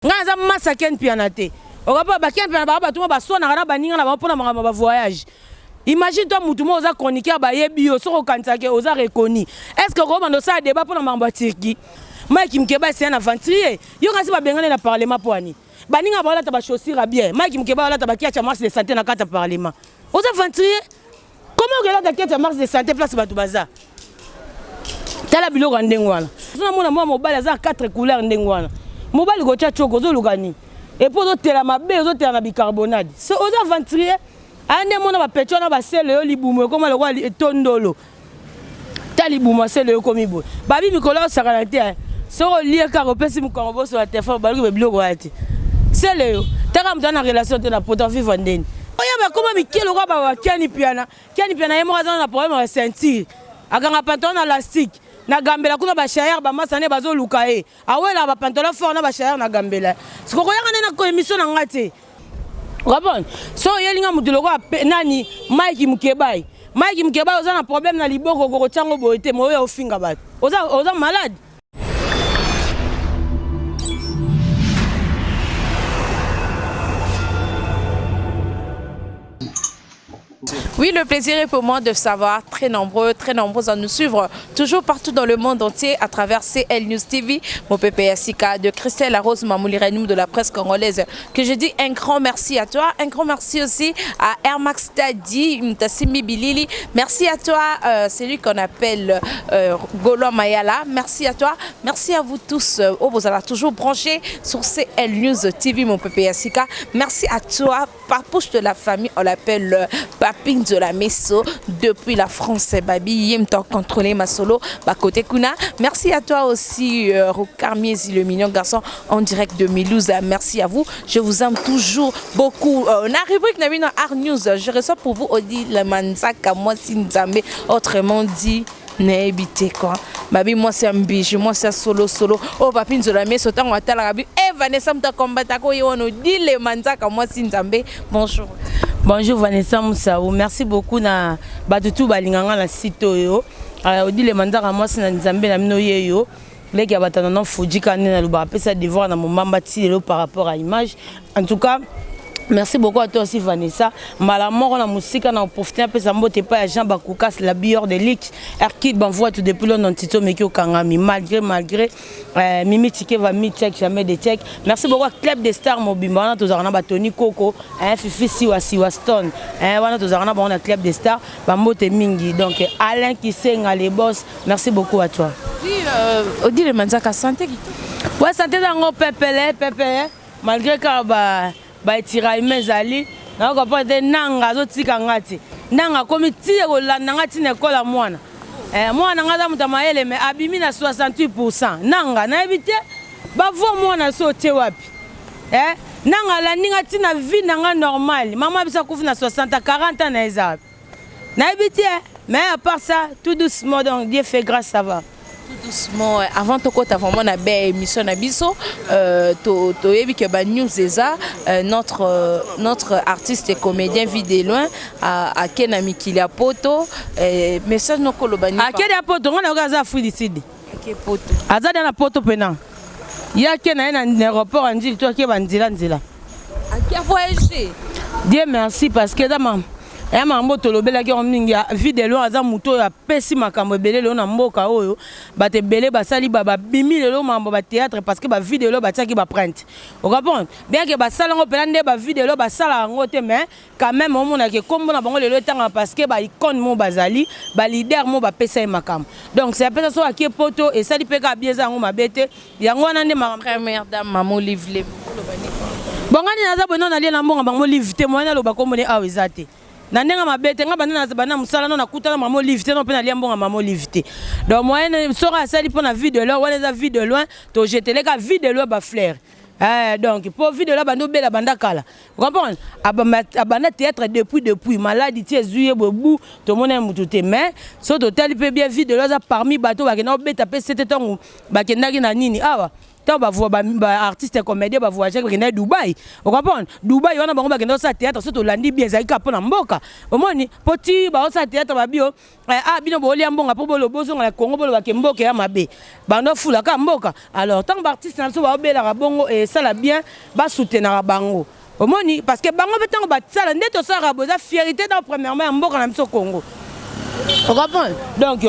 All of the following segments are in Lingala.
Ngaza massa ken pianate. Okapa ba ken piana ba batuma ba sona kana baninga na ba pona ba voyage. Imagine toi mutumo oza chroniqueur ba yebi yo soko kansake oza reconnu. Est-ce que Roman do ça débat pona mamba Turquie? Mike Mkeba c'est un aventurier. Yo kasi ba bengane na parlement poani. Baninga ba la ta ba chaussure bien. Mike Mkeba la ta ba kiacha marche de santé na kata parlement. Oza aventurier? Comment que la ta kiacha marche de santé place ba tubaza? Tala biloko ndengwana. Sona mona mo mobile za 4 couleurs ndengwana. Mobile go tia choko zo lugani. Et pour tela mabe zo tela na bicarbonate. C'est aux aventuriers. Ande mona ba petio na ba sele yo libumo comme le roi etondolo. Tali bumo sele yo komi bo. Babi mikolo sakana te. So lié ka repesi mukongo sur la téléphone balu be biloko ati. Sele yo. Taka mtana relation te na poto vivre ndeni. Oya ba koma mikelo ko ba kiani piana. Kiani piana yemo za na problème de ceinture. Akanga pantalon élastique. Na gambela kuna ba shayar ba masane bazo lukae awela ba pantalon fort na ba shayar na gambela siko koyanga na ko émission na ngate rabon so yelinga mutuloko nani Mike Mkebai oza na problème na liboko ko chango boete moyo ofinga bat oza malade. Oui, le plaisir est pour moi de savoir, très nombreux à nous suivre, toujours partout dans le monde entier à travers CL News TV, mon PPSIK, de Christelle Arose Mamouli-Renou de la presse congolaise, que je dis un grand merci à toi, un grand merci aussi à Air Max Tadi, Mtassimi Bilili, merci à toi, celui qu'on appelle Golo Mayala, merci à toi, merci à vous tous, vous allez toujours brancher sur CL News TV, mon PPSIK, merci à toi, papouche de la famille, on l'appelle Papine de la Messo depuis la France, Babi Yem t'as contrôlé ma solo bah côté Kuna. Merci à toi aussi Carmiezi le mignon garçon en direct de Milouza. Merci à vous, je vous aime toujours beaucoup. La rubrique Nabino Art News, je reçois pour vous Odi le Manzaka moi Sinzambe, autrement dit n'habitez quoi. Babi moi c'est un bijou, moi c'est solo. Oh Papine de la Messo tant on a rabi. Eh Vanessa m'ta combattre ko yono dit le Manzaka moi Sinzambe. Bonjour. Bonjour Vanessa Moussaou, merci beaucoup na batutu balinganga na site yo. Odi le manzaka moi na Nzambe na mino yeyo. Leki ya batana na fuji kanena na luba pesa devoir na momamba ti lelo par rapport à image. En tout cas, merci beaucoup à toi aussi Vanessa. Malamoro na musika na profiter peu ça mbote pas Jean Bakoukas la bior de Lix. Arkid banvoie tout depuis longtemps tito meki okangami malgré Mimi Tike va mi check jamais de check. Merci beaucoup à Club des Stars Mobimba na tozarana ba Tony Coco, Fifi Siwa Stone. Wana tozarana ba on a Club des Stars ba mbote mingi. Donc Alain Kisenga les boss, merci beaucoup à toi. Oui, Odi le manzaka santé qui. Ouais, santé dango pepele malgré que ba tira imezali na ko pa de nanga zo tika ngati nanga komi tie ko la nanga tine ko la mwana mwana ngaza mutamayele me abimi na 68% nanga na ebite ba vo mwana so tie wapi nanga la ninga tina vie nanga normal mama bisa kufi na 60 40 ans na eza na ebite mais à part ça tout doucement donc Dieu fait grâce ça va. Doucement avant to kota vraiment na be émission na biso to yebi ke ba news eza notre artiste et comédien vit de loin à Kena Mikili Poto message no kolobani à Kena Poto ngana okaza Fulisidi ke Poto azada na Poto pena ya Kena na aéroport andi to ke bandila a qui voyager. Dieu merci parce que dama mambo tolobela ki mingi vide lo aza muto ya pesi makambo ebele lo na mboka oyo bate belé basali baba bimi lelo mambo ba théâtre parce que ba vide lo batiaki ba print. On comprend bien que basala ngo pela nde ba vide lo basala ngo te mais quand même on mona ke kombo na bango lelo tanga parce que ba icône mo bazali ba leader mo ba pesa makambo. Donc c'est peut-être so aki poto et sali peka bieza ngo mabete yango wana nde ma première dame maman livre bongani naza bono na lia na mbonga bango livre témoignage lo ba komone awezate. Nandenga mabete nga bana musala no nakutana mamo livité no pe na liambonga mamo livité. Donc moyenne sora sali pour na vie de loin wala za vie de loin to jeter ka vie de loin ba fleur. Donc pour vie de là bando bela banda kala. Vous comprenez? Abana théâtre depuis maladie tie zuye bobu to mona mututé mais so total peut bien vie de là parmi bateau ba kena beta pe c'était temps ba kendaki na nini awa. tant ba artiste comédien ba voyager ba Dubaï on comprend Dubaï wana bango ba kendo sa théâtre surtout landi bien za ka pona mboka omoni poti ba sa théâtre ba bio bino bo lia mbonga po bolo bozo na Congo bolo ba ke mboka ya mabe bando fula ka mboka alors tant ba artiste na so ba obela ka bongo et ça la bien ba soutenir bango omoni parce que bango betango ba tsala ndeto sa raboza fierté dans premièrement mboka na biso Congo on comprend donc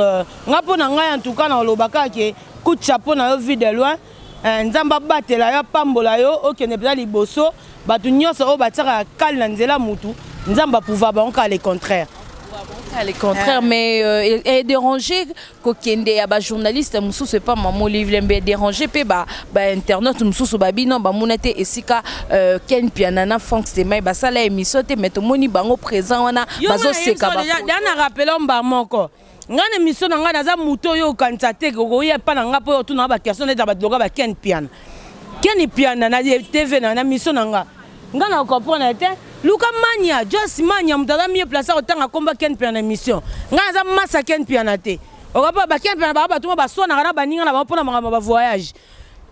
ngapona ngai en tout cas na lobaka ke coup de chapeau na yo vu de loin nzamba batela yo pambola yo okende pela liboso batu nyonso o bataka kal na nzela mutu nzamba pouvoir ba onka le contraire. Le contraire, mais est dérangé kokende ya ba journaliste musu c'est pas maman livre mais dérangé pe ba internaute musu ba bino ba monete esika ken pianana Fox de mai ba sala émission te meto moni bango présent wana bazo seka ba na rappelé mba moko ngana émission nga naza muto yo kanisa te ko ya pa na nga po tu na ba question de ba loga ba ken piana na TV na émission nga ngana comprendre te Luka Mania, Joss Mania, mutala mieux placé autant à combat ken piana émission. Ngaza massa ken piana te. Oka ba ken piana ba tuma ba sona kana ba ninga na ba pona ba voyage.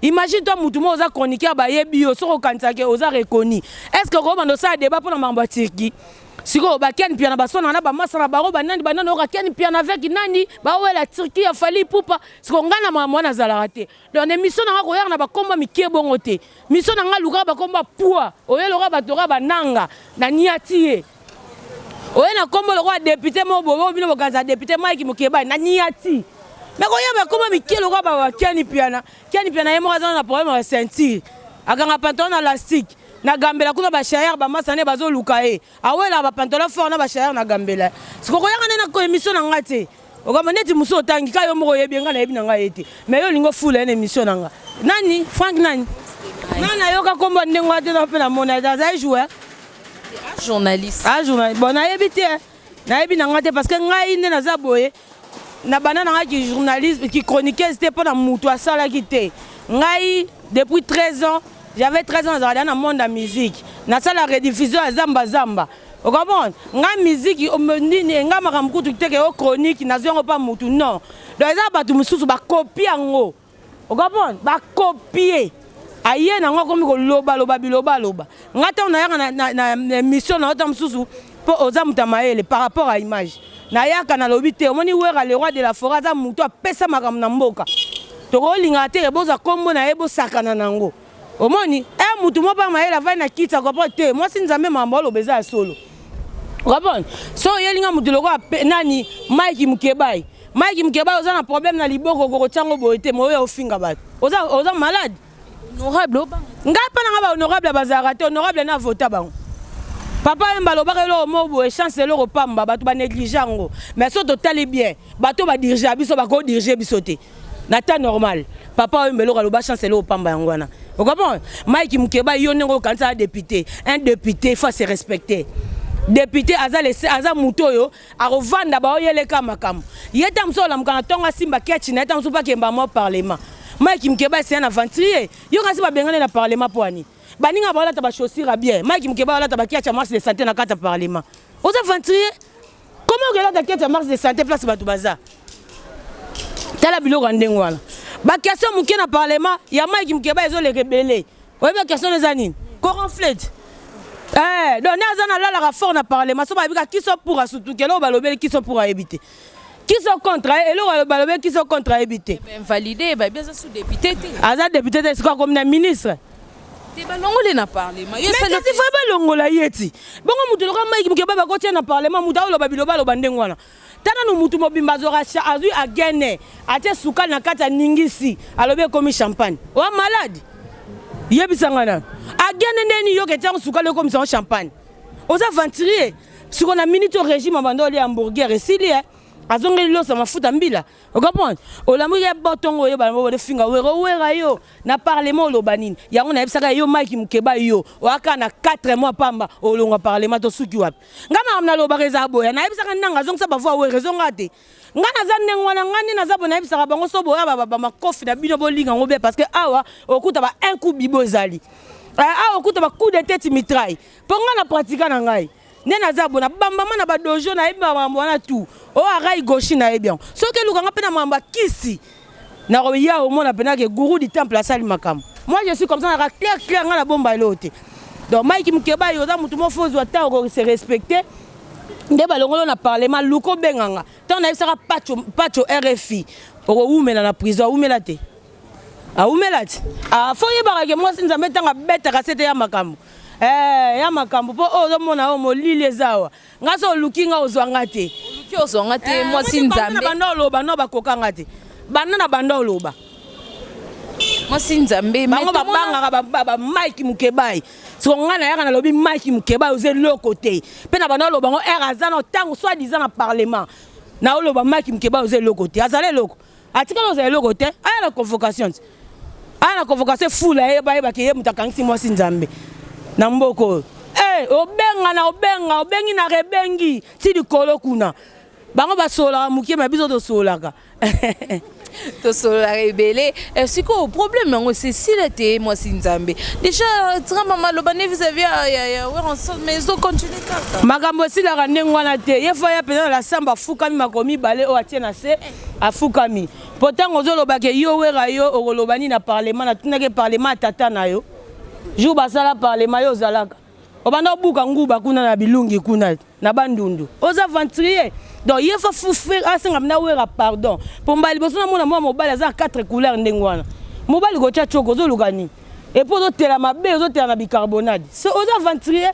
Imagine toi mutumo oza chroniqueur ba yebi yo soko kanisa ke oza reconnu. Est-ce que ko bando sa débat pona mamba Turquie? Siko ba ken piana ba sona na ba massa na ba ro ba nandi ba nano ka ken piana avec nani ba wela Turquie a fali pupa siko ngana mama na zala raté. Donc émission na ko na ba komba mikie bongo te. Mission na nga luka ba komba poa. Oye loka ba toka ba nanga na niatie. Oye na kombo loka député mo bobo bino bokanza député Mike Mukeba na niati. Mais ko ya ba komba mikie loka ba ken piana. Ken piana yemo za na problème de ceinture. Aganga pantalon élastique. Na gambela kuna ba shayar ba masane bazo lukae awela ba pantalon fort na ba shayar na gambela siko koyanga na ko émission na ngate okama neti muso otangi kayo moko yebi nga na yebi na nga ete mais yo lingo full na émission na nga nani Frank nani nana yoka kombo ndengo ate na pe na mona za joueur journaliste journaliste bon na yebi te na yebi na ngate parce que ngai ne na za boye na banana nga ki journaliste qui chroniqueur c'était pas na mutu asala ki te ngai depuis 13 ans. J'avais 13 ans dans le monde de la musique. Na la rediffusion à Zamba Zamba. Vous comprenez? La musique, on me dit que la chronique, n'a pas moutou. Non. Donc, ça va copier en haut. Vous comprenez? Va copier. Aïe, na nga comme loba. Ngata on a na mission na otam susu pour ozamuta maele par rapport à l'image. Na ya kana lobité, on ni wera le roi de la forêt za muto pesa makam na mboka. To linga te boza kombo na ebo sakana nango. Omoni, mutu mo pa maela va na kita ko pote. Moi si nzambe mambolo beza solo. Comprendre? So yelinga mutu loko nani Mike Mukebai. Mike Mukebai oza na problème na liboko ko tsango boete mo yo finga bat. Oza malade. Honorable ba. Ngapa na ba honorable bazara te honorable na vota bango. Papa mbalo ba lo mo bo chancelier ko pamba batu ba négligeango. Mais so total bien. Bato ba diriger biso ba ko diriger biso te. Na ta normal. Papa mbelo ka lo ba chancelier ko pamba yangwana. Vous comprenez? Mike Mukeba, il y a un député. Un député, il faut se respecter. Député, Aza Moutoyo, a revendre d'abord, il y a les camakam. Il y a un seul homme qui a Simba Ketchina, il y a un seul qui a parlement. Mike Mukeba, c'est un aventurier. Il y a un seul qui a parlement pour Annie. Baninga Bala taba chaussure bien. Mike Mukeba, taba qui a marche de santé dans le parlement. Aux aventuriers, comment il y a marche de santé place Batoubaza? Tala bilo randengwala. Ba question muke na parlement ya Mike Mukeba ezo les rebelles. Oui ba question les anines. Cornflakes. Donc na zana la fort na parlement so ba bika qui sont pour surtout que lo balobel qui sont pour éviter. Qui sont contre et lo balobel qui sont contre éviter. Invalidé ba bien ça sous député. Aza député c'est quoi comme na ministre. Te ba longole na parlement. Mais ça il faut ba longola yeti. Bongo mutu lo Mike Mukeba ba ko tia na parlement muta lo babiloba lo bandengwana. Tana no mutu mobimba zorasha azu agene ate suka na kata ningisi alobe komi champagne wa malade yebisangana agene ndeni yo ketia suka le komi champagne oza aventurier suko na minute au régime bando le hamburger esili azonge lo sa mafuta mbila o comprendre o la muye botongo yo ba mo de finga wera yo na parlement lo banine yango na ebisaka yo Mike Mukeba yo o aka na 4 mois pamba o longa parlement to suki wapi ngama amna lo ba reza boya na ebisaka nanga zonga ba voix we raison ngate ngana za nengwana ngani na za bona ebisaka bango so boya ba makofi na bino bolinga ngobe parce que awa okuta ba un coup bibo zali awa okuta ba coup de tête mitraille ponga na pratika na ngai nena za bona bamba na ba dojo na iba mambo na tout o arai gauche na bien so ke lukanga pe na mamba kisi na roya au monde appena que gourou du temple à sali makam. Moi je suis comme ça na clair na bomba lote. Donc Mike Mukeba yoza mutu mo faut ata se respecter. Nde balongolo na parlement luko benganga. Tant na sera pacho RFI. Oko umela na prison umela te. A umela te. A foye barake moi sinza metanga beta kasete ya makambo. Ya makambo po ozo mona o molili ezawa. Ngaso lukinga ozwanga te. Luki ozwanga te moi sinza na bando loba no bakokanga te. Banana bando loba. Moi sinzambe bango babanga ba Mike Mukebai. So ngana yaka na lobi Mike Mukebai oze le côté. Pe na bando loba ngo eraza no tango soit disant na parlement. Na loba Mike Mukebai oze le côté. Azale loko. Atika oze le côté. Aya la convocation. Aya la convocation fula yeba ke ye mutakangi moi sinzambe. Na mboko. Obengi na rebengi. Ti di kolo kuna. Bango ba sola mukie ma biso to solaka. To sola rebelle. C'est quoi le problème c'est si l'été moi sinzambe. Déjà tra mama lobane vis-à-vis ouais ensemble mais ils ont continué ça. Makambo si la ngwana te. Ye fa ya pena la samba fukami makomi balé o atiena se afukami. Pourtant ozo lobake yo wera yo o lobani na parlement na tunake parlement tata na yo. Jour basala parlement yo zalaka. Obanda buka nguba kuna na bilungi kuna na bandundu. Oza aventurier. Donc il faut souffrir à 5 ans pardon. Pour mbali boso na mona moi mobali za 4 couleurs ndengwana. Mobali go tia choko zo lugani. Et pour d'autres la mabe zo tia na bicarbonate. C'est aux aventuriers.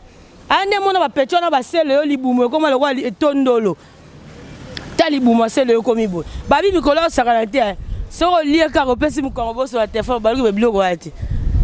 Ande mona ba pecho na ba sele yo libumu comme le roi tondolo. Tali bumu sele yo komi bo. Babi mikolo sakalate. So lié ka repesi mukongo so la téléphone balu be biloko ati.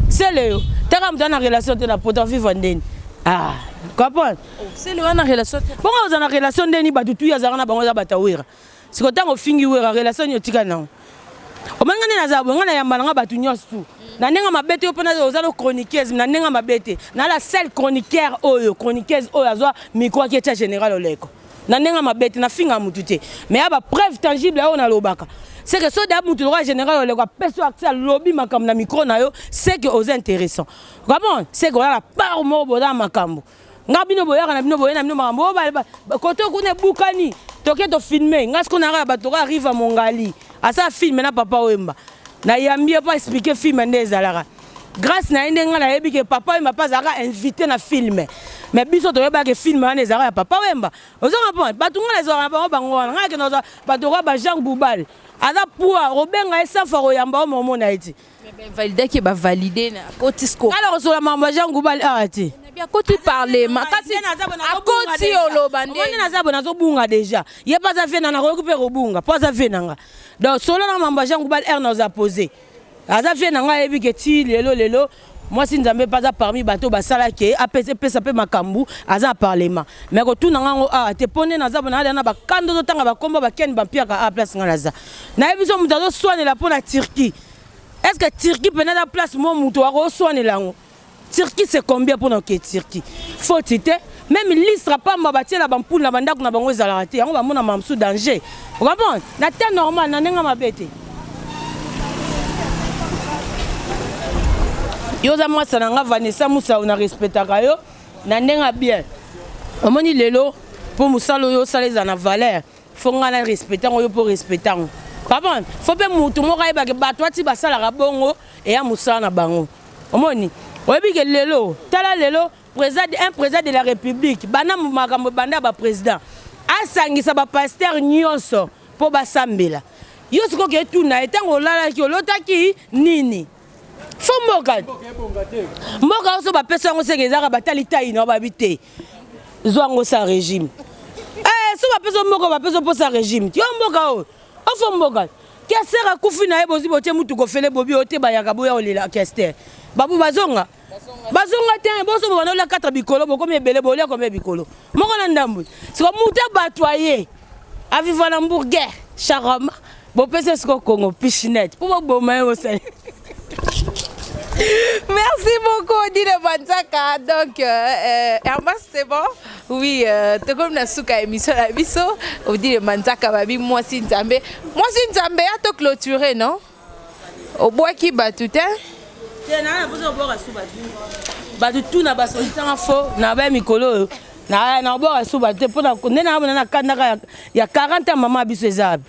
Sele yo. Taka mtana relation te na poto vivre ndeni. Ah, comprends? C'est le en relation. Bon, on a une relation de ni batutu ya zara na bango za batawira. Si ko tango fingi wera relation yo tika na. O mangane na zabo ngana ya mbala nga batu nyosu. Na nenga mabete yo pona za no chroniqueuse na nenga mabete. Na la seule chroniqueur oyo, chroniqueuse oyo azwa micro ki etia général oleko. Na nenga mabete na finga mutute. Mais aba preuve tangible yo na lobaka. C'est que so da mutu roi général oleko peso accès à lobby makam na micro na yo, c'est que aux intéressant. Comment? C'est que la part mo boda makambo. Ngabino boyaka na bino boyena bino makambo ba koto kuna bukani. Toke to filmer, ngas ko na ba to arrive à Mongali. Asa film na papa Wemba. Na yambi pas expliquer film ndezalaka. Grâce na ndenga na yebi que papa Wemba pas zaka invité na film. Mais biso to yeba que film na ezaka ya papa Wemba. Ozanga point, batunga les ora bango nga ke no ba to ba Jean Boubal. Ada poa robenga esa faro yamba momo na iti. Mais valider qui va valider na kotisco. Alors sur la mamba Jean Boubal arrêté. Bien côté parler ma kasi a côté olobande. On na zabo na zo bunga déjà. Ye pas za fena na récupérer bunga, pas za fena nga. Donc solo na mamba Jean Boubal er na za poser. Aza fena nga yebi ke ti lelo moi si nzambe pas za parmi bateau basala ke apese pesa pe makambu aza parlement. Mais ko tuna nga a te pone na zabo na na ba kando zo tanga ba komba ba ken ba piaka a place nga za. Na yebi so mutazo soigner la pona Turquie. Est-ce que Turquie peut na place mo muto wa soigner lango? Turquie c'est combien pour nos Turquie? Faut citer même l'isra pas mabati la bampoule na banda kuna bango ezala raté. Yango ba mona mamsu danger. Vous comprenez? Na temps normal na nenga mabete. Yoza moi ça nga Vanessa Moussa on a respecté kayo na nenga bien. Omoni lelo pour musalo yo saleza na valeur. Faut nga na respecter yo pour respecter. Papa, faut pas mutu mo kaiba ke bato ati basala ka bongo et ya musana bango. Omoni oyebi ke lelo tala lelo un président de la République bana makambo banda ba président asangisa ba pasteur nyonso po basambela yo siko ke tuna etango lala ki olotaki nini fo mboka so ba pesa ngo seke ezaka batali tayi no babite zwango sa régime so ba pesa mboka ba pesa po sa régime yo mboka o fo mboka kesera kufi na ebozi bote mutu ko fele bobi ote bayaka boya olela kester babu bazonga te boso bana la 4 bikolo boko mebele bolia ko bikolo moko na ndambu siko muta batoyer a vivre na hamburger charama bo pese siko Congo piscinette pour bo mayo osali. Merci beaucoup Odile Manzaka. Donc Hermas c'est bon? Oui, tu comme na suka émission la biso Odile Manzaka babi moi si nzambe a to clôturer non? Au bois qui batutin. Na bozo bora suba. Batu tuna baso tanga fo na ba mikolo na bora suba te pona na kanda ya 40 ans maman biso ezabi.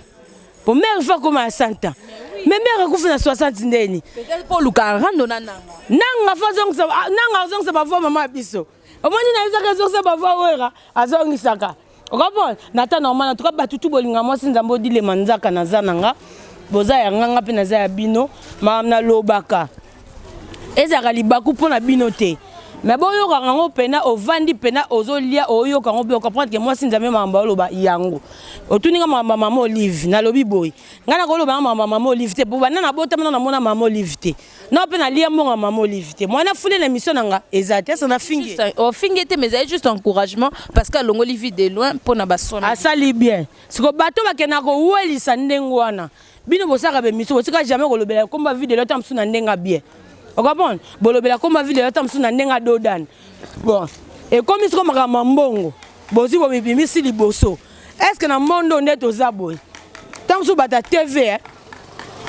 Pour mère fois comme à 100 ans. Mais mère akufi na 60 ndeni. Peut-être pour Luka rando na nanga. Nanga azongisa bavua mama biso. Omoni na yezaka azongisa bavua wera azongisaka. Okapon nata normal en tout cas batutu bolinga mwasi nzambo dile manzaka na zananga. Boza ya nganga pe na za ya bino ma na lobaka. Ezaka libaku pona bino te. Mais bon yo kango pena ovandi pena ozolia oyo kango be comprendre que moi sinza même mamba loba yango otuninga mamba mama Olive na lobi boy ngana ko loba mamba mama Olive te boba na bota na mona mama Olive te na pena lia monga mama Olive te moi na fule na mission nanga ezate ça na fingi o fingi te mais c'est juste encouragement parce que longo Olive de loin pona basona asali bien siko bato bakena ko welisa ndengwana bino bosaka be mission osika jamais ko lobela komba vie de l'autre msuna ndenga bien. On comprend? Bolobela comme ma vie de l'autre na ndenga dodan. Bon. Et comme ils sont mbongo. Bozi bo bimisi liboso. Est-ce que na mondo net ozaboy? Tant sou bata TV.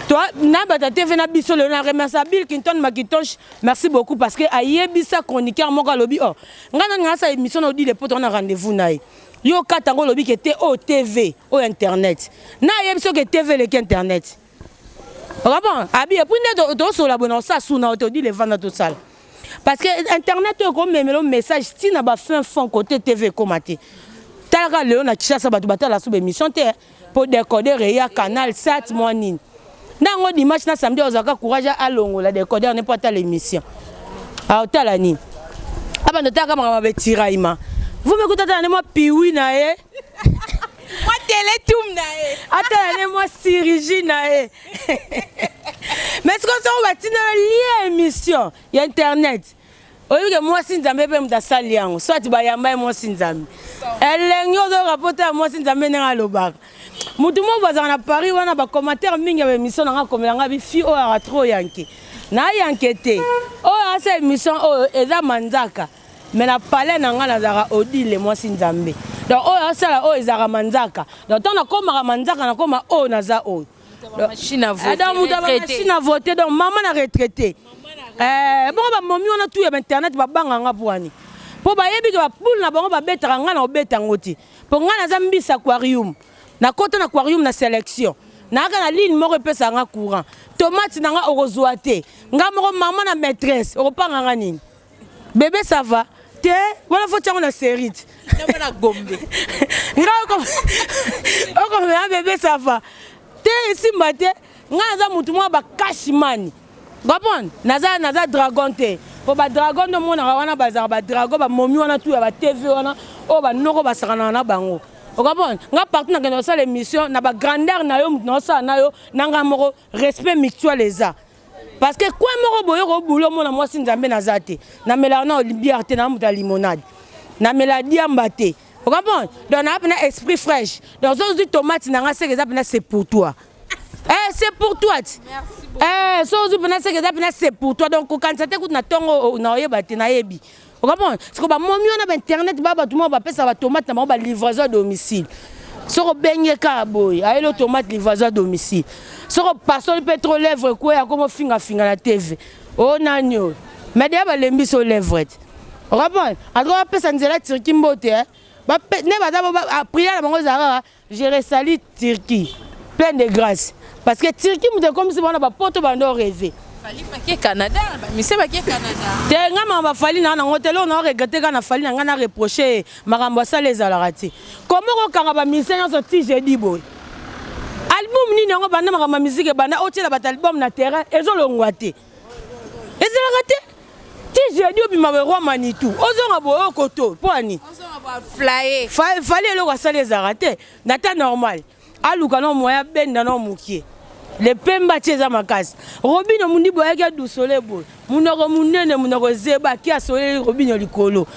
Toi na bata TV na biso le na remercie Bill Clinton Makitonch. Merci beaucoup parce que ayebisa chroniqueur moko lobi oh. Ngana ngasa émission no di le poto na rendez-vous nae. Yo katango lobi que te o TV o internet. Na yebiso que TV le internet. Bon, abi et puis ne sur la bonne ça sous na te dit les vendre tout ça. Parce que internet comme même message si na ba fin fond côté TV commenter. Tala Léon na kisa ba bata la sous émission te pour décoder ya canal 7 morning. Nango dimanche na samedi ozaka courage à longo la décoder n'importe quelle émission. Ah tala ni. Aba ndotaka mama betiraima. Vous m'écoutez dans moi piwi na e. Moi télétoum nae. Attends, moi Sirigi nae. Mais ce qu'on s'en va tiner lié émission, il y a internet. Au lieu que moi Sinzambe peut me dasali yango, soit tu vas yamba moi Sinzambe. Elle l'engyo de rapporter moi Sinzambe na lobak. Mutu mo bazana na Paris wana ba commentaire mingi ya émission na komelanga bi fi o ara trop yanke. Na yankete. O asa émission o eza manzaka. Mais na palais na nga na zara odile moi Sinzambe. Donc oh ça là oh izara manzaka. Donc tant na koma manzaka na koma oh naza oh. Machine à voter. Machine à voter donc maman na retraité. Bon ba momi on a tout sur internet ba banga nga poani. Po ba yebi ke ba poule na bango ba betaka nga na obeta ngoti. Po nga na zambisa aquarium. Na kota na aquarium na sélection. Na ka na ligne moko pesa nga courant. Tomate na nga orozwa te. Nga moko maman na maîtresse opanga nga nini. Bébé ça va. Te wala faut tiens on a série. Na gombe. Nga comme un bébé ça va. Te ici matin, nga za mutu mwa ba cashman. Gabon, naza dragon te. Po ba dragon no mona wana bazar ba dragon ba momi wana tout ya ba TV wana o ba noko ba sakana na bango. Gabon, nga partout na kendo sa l'émission na ba grandeur na yo no sa na yo nanga moko respect mutuel eza. Parce que quoi moko boyo ko bulo mona moi Sinzambe na zate. Na mela na liberté na muta limonade. Na mela diamba te. Vous comprenez? Donc, on a un esprit fraîche. Donc, si tu tomates, c'est pour toi. C'est pour toi. Merci beaucoup. C'est pour toi. Donc, quand tu écoutes, tu vous comprenez? Parce que on a internet, tout le monde va faire tomate, on va livraison à domicile. Si on baigne carboy, aïe le tomate livraison à domicile. Si on passe le pétrole lèvre, quoi, comme on finga la TV. Oh, nanyo. Mais d'abord, les mis sur lèvres. Vous comprenez? Alors, on peut s'en dire Turquie mbote. Je resali Turquie. Plein de grâce. Parce que Turquie, c'est comme si on a porte bando rêvé. Fali paquet Canada, mais c'est paquet Canada. Tenga ma fali na hôtel on a regretté quand na fali na na reproché makambo ça les alarati. Comment on kanga musicien sorti jeudi boy. Album ni ngo bana makambo musique bana otela bat album na terrain ezolongwate. Ezolongwate. Ti jeudi obima roi Manitou. Ozonga boyo koto poani. Ozonga flyer. Fallait le ça les arrêter. Nata normal. Aluka no moya benda no mukie. Le pemba cheza makasi. Robino mundi boyaka du soleil boy. Munoko munene munoko zeba ki asole Robino likolo.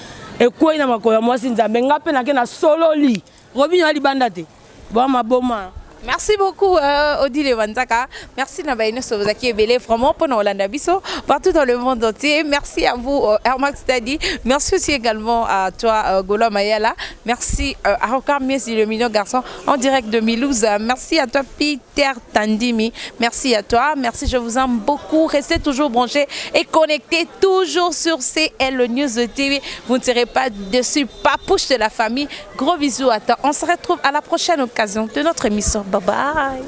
E ko ina makoya moi Sinzambe ngape na ke na solo li. Robino ali bandate. Bon ma boma. Merci beaucoup Odile Wanzaka. Merci Nabaïne Sobozaki et Belé vraiment pour nous Hollanda Bisso partout dans le monde entier. Merci à vous Hermax Tadi. Merci aussi également à toi Golo Mayala. Merci à encore Messi le mignon garçon en direct de Milouz. Merci à toi Peter Tandimi. Merci à toi. Merci, je vous aime beaucoup. Restez toujours branchés et connectés toujours sur CL News TV. Vous ne serez pas dessus. Papouche de la famille. Gros bisous à toi. On se retrouve à la prochaine occasion de notre émission. Bye bye.